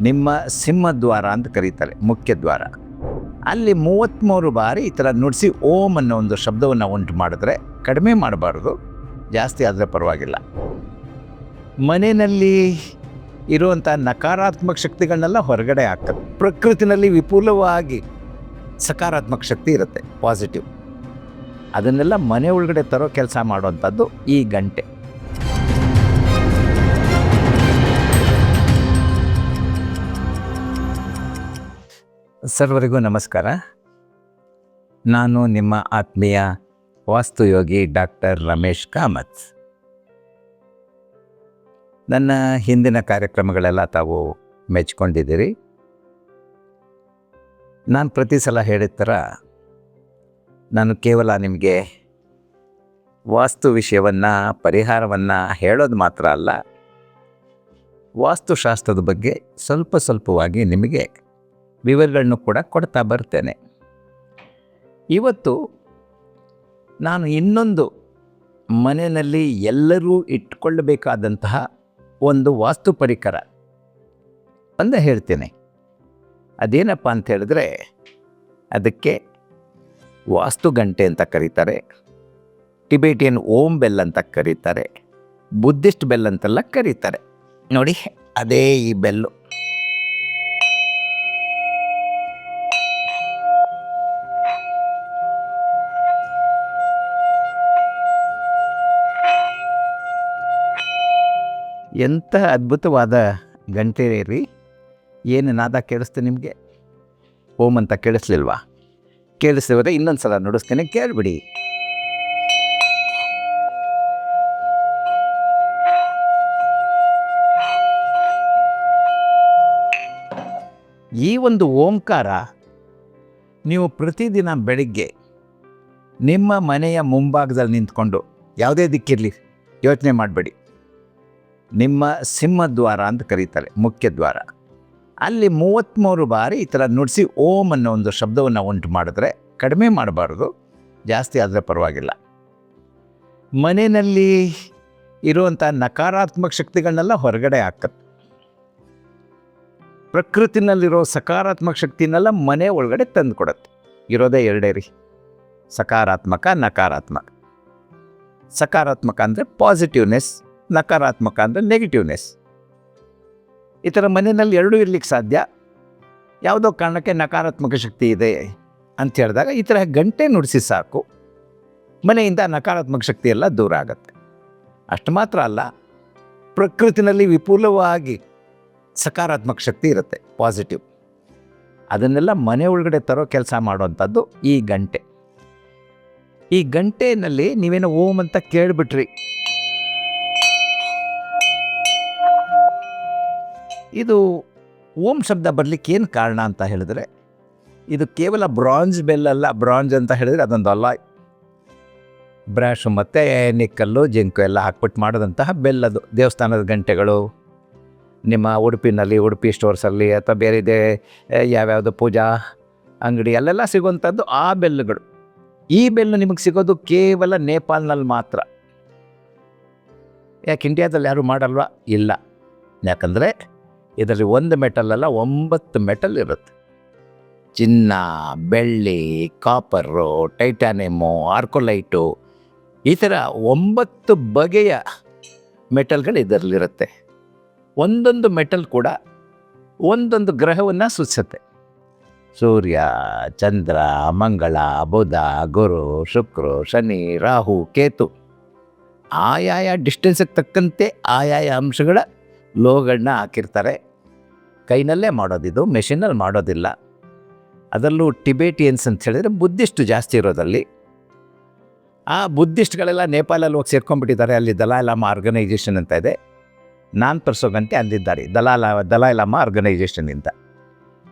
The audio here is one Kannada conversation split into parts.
ನಿಮ್ಮ ಸಿಂಹದ್ವಾರ ಅಂತ ಕರೀತಾರೆ, ಮುಖ್ಯ ದ್ವಾರ. ಅಲ್ಲಿ 33 ಬಾರಿ ಈ ಥರ ನುಡಿಸಿ ಓಂ ಅನ್ನೋ ಒಂದು ಶಬ್ದವನ್ನು ಉಂಟು ಮಾಡಿದ್ರೆ, ಕಡಿಮೆ ಮಾಡಬಾರ್ದು, ಜಾಸ್ತಿ ಆದರೆ ಪರವಾಗಿಲ್ಲ. ಮನೆಯಲ್ಲಿ ಇರುವಂಥ ನಕಾರಾತ್ಮಕ ಶಕ್ತಿಗಳನ್ನೆಲ್ಲ ಹೊರಗಡೆ ಹಾಕ್ತದೆ. ಪ್ರಕೃತಿನಲ್ಲಿ ವಿಪುಲವಾಗಿ ಸಕಾರಾತ್ಮಕ ಶಕ್ತಿ ಇರುತ್ತೆ, ಪಾಸಿಟಿವ್. ಅದನ್ನೆಲ್ಲ ಮನೆ ಒಳಗಡೆ ತರೋ ಕೆಲಸ ಮಾಡುವಂಥದ್ದು ಈ ಗಂಟೆ. ಸರ್ವರಿಗೂ ನಮಸ್ಕಾರ. ನಾನು ನಿಮ್ಮ ಆತ್ಮೀಯ ವಾಸ್ತುಯೋಗಿ ಡಾಕ್ಟರ್ ರಮೇಶ್ ಕಾಮತ್. ನನ್ನ ಹಿಂದಿನ ಕಾರ್ಯಕ್ರಮಗಳೆಲ್ಲ ತಾವು ಮೆಚ್ಕೊಂಡಿದ್ದೀರಿ. ನಾನು ಪ್ರತಿ ಸಲ ಹೇಳಿದ ಥರ ನಾನು ಕೇವಲ ನಿಮಗೆ ವಾಸ್ತು ವಿಷಯವನ್ನು, ಪರಿಹಾರವನ್ನು ಹೇಳೋದು ಮಾತ್ರ ಅಲ್ಲ, ವಾಸ್ತುಶಾಸ್ತ್ರದ ಬಗ್ಗೆ ಸ್ವಲ್ಪವಾಗಿ ನಿಮಗೆ ವಿವರಗಳನ್ನು ಕೂಡ ಕೊಡ್ತಾ ಬರ್ತೇನೆ. ಇವತ್ತು ನಾನು ಇನ್ನೊಂದು ಮನೆಯಲ್ಲಿ ಎಲ್ಲರೂ ಇಟ್ಕೊಳ್ಳಬೇಕಾದಂತಹ ಒಂದು ವಾಸ್ತು ಪರಿಕರ ಅಂತ ಹೇಳ್ತೇನೆ. ಅದೇನಪ್ಪ ಅಂತ ಹೇಳಿದ್ರೆ, ಅದಕ್ಕೆ ವಾಸ್ತು ಗಂಟೆ ಅಂತ ಕರೀತಾರೆ, ಟಿಬೇಟಿಯನ್ ಓಂ ಬೆಲ್ ಅಂತ ಕರೀತಾರೆ, ಬುದ್ಧಿಸ್ಟ್ ಬೆಲ್ ಅಂತೆಲ್ಲ ಕರೀತಾರೆ. ನೋಡಿ, ಅದೇ ಈ ಬೆಲ್ಲು. ಎಂಥ ಅದ್ಭುತವಾದ ಗಂಟೆ ರೀ. ಏನು ನಾದ ಕೇಳಿಸ್ತೆ ನಿಮಗೆ? ಓಂ ಅಂತ ಕೇಳಿಸ್ಲಿಲ್ವಾ? ಕೇಳಿಸಿದ್ರೆ ಇನ್ನೊಂದು ಸಲ ನುಡಿಸ್ತೇನೆ, ಕೇಳಿಬಿಡಿ. ಈ ಒಂದು ಓಂಕಾರ ನೀವು ಪ್ರತಿದಿನ ಬೆಳಿಗ್ಗೆ ನಿಮ್ಮ ಮನೆಯ ಮುಂಭಾಗದಲ್ಲಿ ನಿಂತ್ಕೊಂಡು, ಯಾವುದೇ ದಿಕ್ಕಿರಲಿ ಯೋಚನೆ ಮಾಡಬೇಡಿ, ನಿಮ್ಮ ಸಿಂಹದ್ವಾರ ಅಂತ ಕರೀತಾರೆ, ಮುಖ್ಯ ದ್ವಾರ. ಅಲ್ಲಿ 33 ಬಾರಿ ಈ ಥರ ನುಡಿಸಿ ಓಂ ಅನ್ನೋ ಒಂದು ಶಬ್ದವನ್ನು ಉಂಟು ಮಾಡಿದ್ರೆ, ಕಡಿಮೆ ಮಾಡಬಾರ್ದು, ಜಾಸ್ತಿ ಆದರೆ ಪರವಾಗಿಲ್ಲ. ಮನೆಯಲ್ಲಿ ಇರುವಂಥ ನಕಾರಾತ್ಮಕ ಶಕ್ತಿಗಳನ್ನೆಲ್ಲ ಹೊರಗಡೆ ಹಾಕತ್ತೆ. ಪ್ರಕೃತಿನಲ್ಲಿರೋ ಸಕಾರಾತ್ಮಕ ಶಕ್ತಿನೆಲ್ಲ ಮನೆ ಒಳಗಡೆ ತಂದು ಕೊಡುತ್ತೆ. ಇರೋದೇ ಎರಡೇ ರೀ, ಸಕಾರಾತ್ಮಕ, ನಕಾರಾತ್ಮಕ. ಸಕಾರಾತ್ಮಕ ಅಂದರೆ ಪಾಸಿಟಿವ್ನೆಸ್, ನಕಾರಾತ್ಮಕ ಅಂದರೆ ನೆಗೆಟಿವ್ನೆಸ್. ಈ ಥರ ಮನೆಯಲ್ಲಿ ಎರಡೂ ಇರ್ಲಿಕ್ಕೆ ಸಾಧ್ಯ. ಯಾವುದೋ ಕಾರಣಕ್ಕೆ ನಕಾರಾತ್ಮಕ ಶಕ್ತಿ ಇದೆ ಅಂತ ಹೇಳಿದಾಗ ಈ ಥರ ಗಂಟೆ ನುಡಿಸಿ ಸಾಕು, ಮನೆಯಿಂದ ನಕಾರಾತ್ಮಕ ಶಕ್ತಿ ಎಲ್ಲ ದೂರ ಆಗುತ್ತೆ. ಅಷ್ಟು ಮಾತ್ರ ಅಲ್ಲ, ಪ್ರಕೃತಿನಲ್ಲಿ ವಿಪುಲವಾಗಿ ಸಕಾರಾತ್ಮಕ ಶಕ್ತಿ ಇರುತ್ತೆ, ಪಾಸಿಟಿವ್. ಅದನ್ನೆಲ್ಲ ಮನೆ ಒಳಗಡೆ ತರೋ ಕೆಲಸ ಮಾಡುವಂಥದ್ದು ಈ ಗಂಟೆ. ಈ ಗಂಟೆಯಲ್ಲಿ ನೀವೇನೋ ಓಂ ಅಂತ ಕೇಳಿಬಿಟ್ರಿ, ಇದು ಓಂ ಶಬ್ದ ಬರಲಿಕ್ಕೆ ಏನು ಕಾರಣ ಅಂತ ಹೇಳಿದ್ರೆ, ಇದು ಕೇವಲ ಬ್ರಾಂಜ್ ಬೆಲ್ ಅಲ್ಲ. ಬ್ರಾಂಜ್ ಅಂತ ಹೇಳಿದರೆ ಅದೊಂದು ಅಲ್ಲ, ಬ್ರಾಶು ಮತ್ತು ನಿಕ್ಕಲ್ಲು, ಜಿಂಕು ಎಲ್ಲ ಹಾಕ್ಬಿಟ್ಟು ಮಾಡೋದಂತಹ ಬೆಲ್ ಅದು. ದೇವಸ್ಥಾನದ ಗಂಟೆಗಳು, ನಿಮ್ಮ ಉಡುಪಿ ಸ್ಟೋರ್ಸಲ್ಲಿ ಅಥವಾ ಬೇರೆ ಯಾವ್ಯಾವುದು ಪೂಜಾ ಅಂಗಡಿ ಅಲ್ಲೆಲ್ಲ ಸಿಗುವಂಥದ್ದು ಆ ಬೆಲ್ಲುಗಳು. ಈ ಬೆಲ್ಲು ನಿಮಗೆ ಸಿಗೋದು ಕೇವಲ ನೇಪಾಲ್ನಲ್ಲಿ ಮಾತ್ರ. ಯಾಕೆ ಇಂಡಿಯಾದಲ್ಲಿ ಯಾರು ಮಾಡಲ್ವಾ? ಇಲ್ಲ. ಯಾಕಂದರೆ ಇದರಲ್ಲಿ 1 ಮೆಟಲ್ ಅಲ್ಲ, 9 ಮೆಟಲ್ ಇರುತ್ತೆ. ಚಿನ್ನ, ಬೆಳ್ಳಿ, ಕಾಪರು, ಟೈಟಾನಿಯಮ್ಮು, ಆರ್ಕೊಲೈಟು, ಈ ಥರ 9 ಬಗೆಯ ಮೆಟಲ್ಗಳು ಇದರಲ್ಲಿರುತ್ತೆ. ಒಂದೊಂದು ಮೆಟಲ್ ಕೂಡ ಒಂದೊಂದು ಗ್ರಹವನ್ನು ಸೂಚಿಸುತ್ತೆ. ಸೂರ್ಯ, ಚಂದ್ರ, ಮಂಗಳ, ಬುಧ, ಗುರು, ಶುಕ್ರ, ಶನಿ, ರಾಹು, ಕೇತು, ಆಯಾಯ ಡಿಸ್ಟೆನ್ಸಿಗೆ ತಕ್ಕಂತೆ ಆಯಾಯ ಅಂಶಗಳ ಲೋಗಳನ್ನ ಹಾಕಿರ್ತಾರೆ. ಕೈನಲ್ಲೇ ಮಾಡೋದಿದು, ಮೆಷಿನಲ್ಲಿ ಮಾಡೋದಿಲ್ಲ. ಅದರಲ್ಲೂ ಟಿಬೇಟಿಯನ್ಸ್ ಅಂತ ಹೇಳಿದರೆ ಬುದ್ಧಿಸ್ಟ್ ಜಾಸ್ತಿ ಇರೋದಲ್ಲಿ. ಆ ಬುದ್ಧಿಸ್ಟ್ಗಳೆಲ್ಲ ನೇಪಾಳಲ್ಲಿ ಹೋಗಿ ಸೇರ್ಕೊಂಡ್ಬಿಟ್ಟಿದ್ದಾರೆ. ಅಲ್ಲಿ ದಲಾಯ್ ಲಾಮಾ ಆರ್ಗನೈಜೇಷನ್ ಅಂತ ಇದೆ, ನಾನು ತರಿಸೋ ಗಂಟೆ ಅಂದಿದ್ದಾರೆ, ದಲಾಯ್ ಲಾಮಾ ಆರ್ಗನೈಜೇಷನ್ನಿಂದ.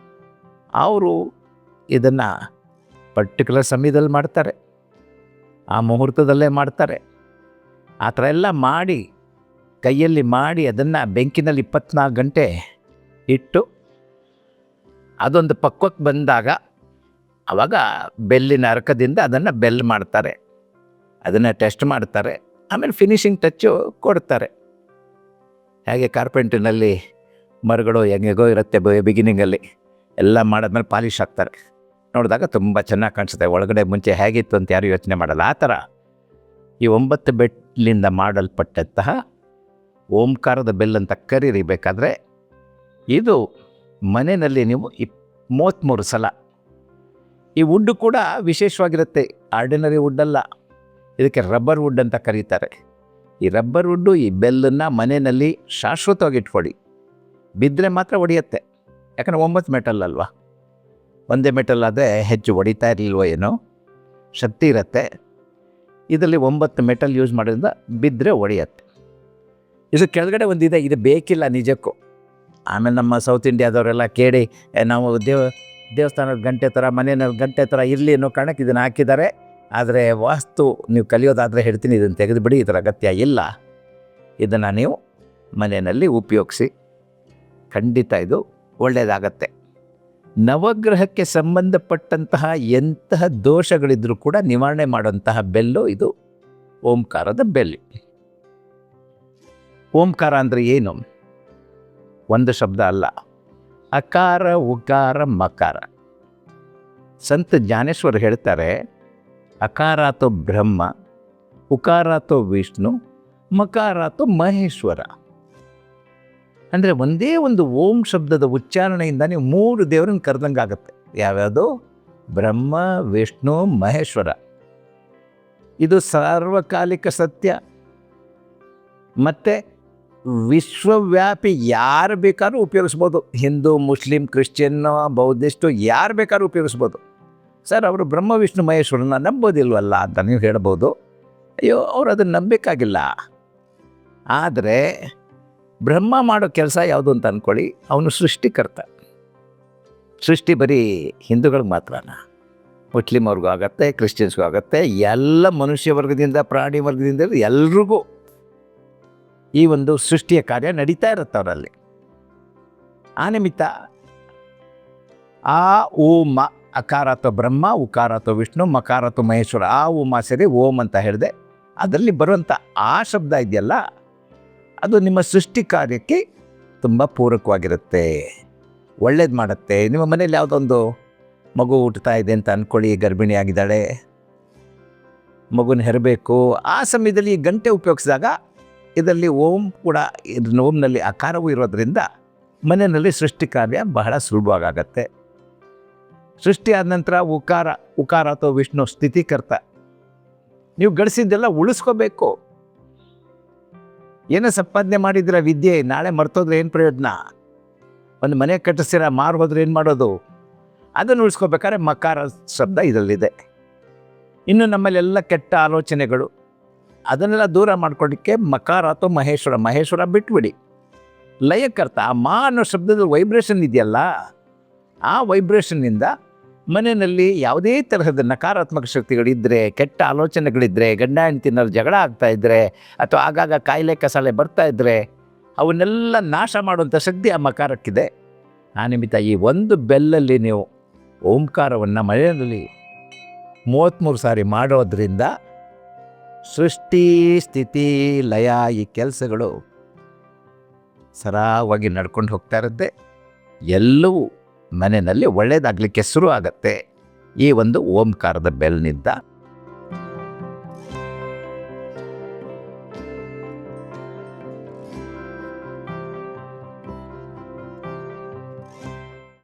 ಅವರು ಇದನ್ನು ಪರ್ಟಿಕ್ಯುಲರ್ ಸಮಯದಲ್ಲಿ ಮಾಡ್ತಾರೆ, ಆ ಮುಹೂರ್ತದಲ್ಲೇ ಮಾಡ್ತಾರೆ. ಆ ಥರ ಎಲ್ಲ ಮಾಡಿ, ಕೈಯಲ್ಲಿ ಮಾಡಿ, ಅದನ್ನು ಬೆಂಕಿನಲ್ಲಿ 24 ಗಂಟೆ ಇಟ್ಟು ಅದೊಂದು ಪಕ್ವಕ್ಕೆ ಬಂದಾಗ ಆವಾಗ ಬೆಲ್ಲಿನ ಅರ್ಕದಿಂದ ಅದನ್ನು ಬೆಲ್ ಮಾಡ್ತಾರೆ, ಅದನ್ನು ಟೆಸ್ಟ್ ಮಾಡ್ತಾರೆ, ಆಮೇಲೆ ಫಿನಿಶಿಂಗ್ ಟಚ್ಚು ಕೊಡ್ತಾರೆ. ಹೇಗೆ ಕಾರ್ಪೆಂಟ್ರಿನಲ್ಲಿ ಮರಗಳು ಹೆಂಗೆಗೋ ಇರುತ್ತೆ ಬಿಗಿನಿಂಗಲ್ಲಿ, ಎಲ್ಲ ಮಾಡಾದ್ಮೇಲೆ ಪಾಲಿಶ್ ಹಾಕ್ತಾರೆ. ನೋಡಿದಾಗ ತುಂಬ ಚೆನ್ನಾಗಿ ಕಾಣಿಸುತ್ತೆ. ಒಳಗಡೆ ಮುಂಚೆ ಹೇಗಿತ್ತು ಅಂತ ಯಾರು ಯೋಚನೆ ಮಾಡಲ್ಲ. ಆ ಥರ ಈ 9 ಬೆಲ್ಲಿಂದ ಮಾಡಲ್ಪಟ್ಟಂತಹ ಓಂಕಾರದ ಬೆಲ್ ಅಂತ ಕರೀಬೇಕಾದ್ರೆ ಇದು ಮನೆಯಲ್ಲಿ ನೀವು 33 ಸಲ. ಈ ವುಡ್ಡು ಕೂಡ ವಿಶೇಷವಾಗಿರುತ್ತೆ, ಆರ್ಡಿನರಿ ವುಡ್ಡಲ್ಲ. ಇದಕ್ಕೆ ರಬ್ಬರ್ ವುಡ್ ಅಂತ ಕರೀತಾರೆ. ಈ ರಬ್ಬರ್ ವುಡ್ಡು ಈ ಬೆಲ್ಲನ್ನು ಮನೆಯಲ್ಲಿ ಶಾಶ್ವತವಾಗಿ ಇಟ್ಕೊಳ್ಳಿ. ಬಿದ್ದರೆ ಮಾತ್ರ ಹೊಡೆಯುತ್ತೆ, ಯಾಕಂದರೆ 9 ಮೆಟಲ್ ಅಲ್ವಾ. ಒಂದೇ ಮೆಟಲ್ ಆದರೆ ಹೆಚ್ಚು ಹೊಡಿತಾ ಇರಲಿಲ್ವೋ ಏನೋ, ಶಕ್ತಿ ಇರುತ್ತೆ. ಇದರಲ್ಲಿ 9 ಮೆಟಲ್ ಯೂಸ್ ಮಾಡೋದ್ರಿಂದ ಬಿದ್ದರೆ ಹೊಡೆಯುತ್ತೆ. ಇದು ಕೆಳಗಡೆ ಒಂದಿದೆ, ಇದು ಬೇಕಿಲ್ಲ ನಿಜಕ್ಕೂ. ಆಮೇಲೆ ನಮ್ಮ ಸೌತ್ ಇಂಡಿಯಾದವರೆಲ್ಲ ಕೇಳಿ ನಾವು ದೇವಸ್ಥಾನದ ಗಂಟೆ ಥರ ಮನೆಯಲ್ಲಿ ಗಂಟೆ ಥರ ಇರಲಿ ಅನ್ನೋ ಕಾರಣಕ್ಕೆ ಇದನ್ನು ಹಾಕಿದ್ದಾರೆ. ಆದರೆ ವಾಸ್ತು ನೀವು ಕಲಿಯೋದಾದರೆ ಹೇಳ್ತೀನಿ, ಇದನ್ನು ತೆಗೆದುಬಿಡಿ, ಇದರ ಅಗತ್ಯ ಇಲ್ಲ. ಇದನ್ನು ನೀವು ಮನೆಯಲ್ಲಿ ಉಪಯೋಗಿಸಿ, ಖಂಡಿತ ಇದು ಒಳ್ಳೆಯದಾಗತ್ತೆ. ನವಗ್ರಹಕ್ಕೆ ಸಂಬಂಧಪಟ್ಟಂತಹ ಎಂತಹ ದೋಷಗಳಿದ್ರೂ ಕೂಡ ನಿವಾರಣೆ ಮಾಡುವಂತಹ ಬೆಲ್ಲು ಇದು ಓಂಕಾರದ ಬೆಲ್ಲು. ಓಂಕಾರ ಅಂದರೆ ಏನು? ಒಂದು ಶಬ್ದ ಅಲ್ಲ, ಅಕಾರ ಉಕಾರ ಮಕಾರ. ಸಂತ ಜ್ಞಾನೇಶ್ವರ ಹೇಳ್ತಾರೆ, ಅಕಾರಾತೋ ಬ್ರಹ್ಮ, ಉಕಾರಾತೋ ವಿಷ್ಣು, ಮಕಾರಾತೋ ಮಹೇಶ್ವರ. ಅಂದರೆ ಒಂದೇ ಒಂದು ಓಂ ಶಬ್ದದ ಉಚ್ಚಾರಣೆಯಿಂದ ನೀವು 3 ದೇವರನ್ನು ಕರೆದಂಗೆ ಆಗುತ್ತೆ. ಯಾವ್ಯಾವುದು? ಬ್ರಹ್ಮ, ವಿಷ್ಣು, ಮಹೇಶ್ವರ. ಇದು ಸಾರ್ವಕಾಲಿಕ ಸತ್ಯ. ಮತ್ತು ವಿಶ್ವವ್ಯಾಪಿ ಯಾರು ಬೇಕಾದ್ರೂ ಉಪಯೋಗಿಸ್ಬೋದು. ಹಿಂದೂ, ಮುಸ್ಲಿಂ, ಕ್ರಿಶ್ಚಿಯನ್ನು, ಬೌದ್ಧಿಸ್ಟು ಯಾರು ಬೇಕಾದ್ರೂ ಉಪಯೋಗಿಸ್ಬೋದು. ಸರ್, ಅವರು ಬ್ರಹ್ಮ, ವಿಷ್ಣು, ಮಹೇಶ್ವರನ ನಂಬೋದಿಲ್ವಲ್ಲ ಅಂತ ನೀವು ಹೇಳ್ಬೋದು. ಅಯ್ಯೋ, ಅವ್ರು ಅದನ್ನು ನಂಬೇಕಾಗಿಲ್ಲ. ಆದರೆ ಬ್ರಹ್ಮ ಮಾಡೋ ಕೆಲಸ ಯಾವುದು ಅಂತ ಅಂದ್ಕೊಳ್ಳಿ, ಅವನು ಸೃಷ್ಟಿಕರ್ತ. ಸೃಷ್ಟಿ ಬರೀ ಹಿಂದೂಗಳಿಗೆ ಮಾತ್ರನ, ಮುಸ್ಲಿಂ ಅವ್ರಿಗೂ ಆಗುತ್ತೆ, ಕ್ರಿಶ್ಚಿಯನ್ಸ್ಗೂ ಆಗುತ್ತೆ, ಎಲ್ಲ ಮನುಷ್ಯ ವರ್ಗದಿಂದ ಪ್ರಾಣಿ ವರ್ಗದಿಂದ ಎಲ್ರಿಗೂ ಈ ಒಂದು ಸೃಷ್ಟಿಯ ಕಾರ್ಯ ನಡೀತಾ ಇರುತ್ತೆ ಅವರಲ್ಲಿ. ಆ ನಿಮಿತ್ತ ಆ ಓಂ, ಅಕಾರಾತ ಬ್ರಹ್ಮ, ಉಕಾರಾತ ವಿಷ್ಣು, ಮಕಾರಾತ ಮಹೇಶ್ವರ, ಆ ಓಂ ಸೇರಿ ಓಂ ಅಂತ ಹೇಳಿದೆ. ಅದರಲ್ಲಿ ಬರುವಂಥ ಆ ಶಬ್ದ ಇದೆಯಲ್ಲ, ಅದು ನಿಮ್ಮ ಸೃಷ್ಟಿ ಕಾರ್ಯಕ್ಕೆ ತುಂಬ ಪೂರಕವಾಗಿರುತ್ತೆ, ಒಳ್ಳೇದು ಮಾಡುತ್ತೆ. ನಿಮ್ಮ ಮನೇಲಿ ಯಾವುದೊಂದು ಮಗು ಹುಟ್ಟುತ್ತಾ ಇದೆ ಅಂತ ಅಂದ್ಕೊಳ್ಳಿ, ಗರ್ಭಿಣಿಯಾಗಿದ್ದಾಳೆ, ಮಗುನ ಹೆರಬೇಕು. ಆ ಸಮಯದಲ್ಲಿ ಈ ಗಂಟೆ ಉಪಯೋಗಿಸಿದಾಗ ಇದರಲ್ಲಿ ಓಂ ಕೂಡ, ಓಂನಲ್ಲಿ ಅಕಾರವೂ ಇರೋದರಿಂದ ಮನೆಯಲ್ಲಿ ಸೃಷ್ಟಿ ಕಾರ್ಯ ಬಹಳ ಸುಲಭವಾಗತ್ತೆ. ಸೃಷ್ಟಿ ಆದ ನಂತರ ಉಕಾರ ಅಥವಾ ವಿಷ್ಣು ಸ್ಥಿತಿಕರ್ತ. ನೀವು ಗಳಿಸಿದ್ದೆಲ್ಲ ಉಳಿಸ್ಕೋಬೇಕು. ಏನೋ ಸಂಪಾದನೆ ಮಾಡಿದ್ರೆ ವಿದ್ಯೆ, ನಾಳೆ ಮರ್ತೋದ್ರೆ ಏನು ಪ್ರಯೋಜನ? ಒಂದು ಮನೆ ಕಟ್ಟಿಸ್ತೀರ, ಮಾರು ಹೋದ್ರೆ ಏನು ಮಾಡೋದು? ಅದನ್ನು ಉಳಿಸ್ಕೋಬೇಕಾದ್ರೆ ಮಕಾರ ಶಬ್ದ ಇದರಲ್ಲಿದೆ. ಇನ್ನು ನಮ್ಮಲ್ಲೆಲ್ಲ ಕೆಟ್ಟ ಆಲೋಚನೆಗಳು, ಅದನ್ನೆಲ್ಲ ದೂರ ಮಾಡ್ಕೊಳ್ಳಿಕ್ಕೆ ಮಕಾರ ಅಥವಾ ಮಹೇಶ್ವರ ಬಿಟ್ಬಿಡಿ. ಲಯಕರ್ತ, ಆ ಮಾ ಅನ್ನೋ ಶಬ್ದದ ವೈಬ್ರೇಷನ್ ಇದೆಯಲ್ಲ, ಆ ವೈಬ್ರೇಷನ್ನಿಂದ ಮನೆಯಲ್ಲಿ ಯಾವುದೇ ತರಹದ ನಕಾರಾತ್ಮಕ ಶಕ್ತಿಗಳಿದ್ದರೆ, ಕೆಟ್ಟ ಆಲೋಚನೆಗಳಿದ್ದರೆ, ಗಂಡ ಹೆಂಡತಿನಲ್ಲಿ ಜಗಳ ಆಗ್ತಾಯಿದ್ರೆ, ಅಥವಾ ಆಗಾಗ ಕಾಯಿಲೆ ಕಸಾಲೆ ಬರ್ತಾಯಿದ್ರೆ, ಅವನ್ನೆಲ್ಲ ನಾಶ ಮಾಡುವಂಥ ಶಕ್ತಿ ಆ ಮಕಾರಕ್ಕಿದೆ. ಆ ನಿಮಿತ್ತ ಈ ಒಂದು ಬೆಲ್ಲಲ್ಲಿ ನೀವು ಓಂಕಾರವನ್ನು ಮನೆಯಲ್ಲಿ 33 ಸಾರಿ ಮಾಡೋದ್ರಿಂದ ಸೃಷ್ಟಿ, ಸ್ಥಿತಿ, ಲಯ ಈ ಕೆಲಸಗಳು ಸರಾಗವಾಗಿ ನಡ್ಕೊಂಡು ಹೋಗ್ತಾ ಇರುತ್ತೆ. ಎಲ್ಲವೂ ಮನೆಯಲ್ಲಿ ಒಳ್ಳೆಯದಾಗಲಿಕ್ಕೆ ಶುರು ಆಗುತ್ತೆ ಈ ಒಂದು ಓಂಕಾರದ ಬೆಲ್ನಿಂದ.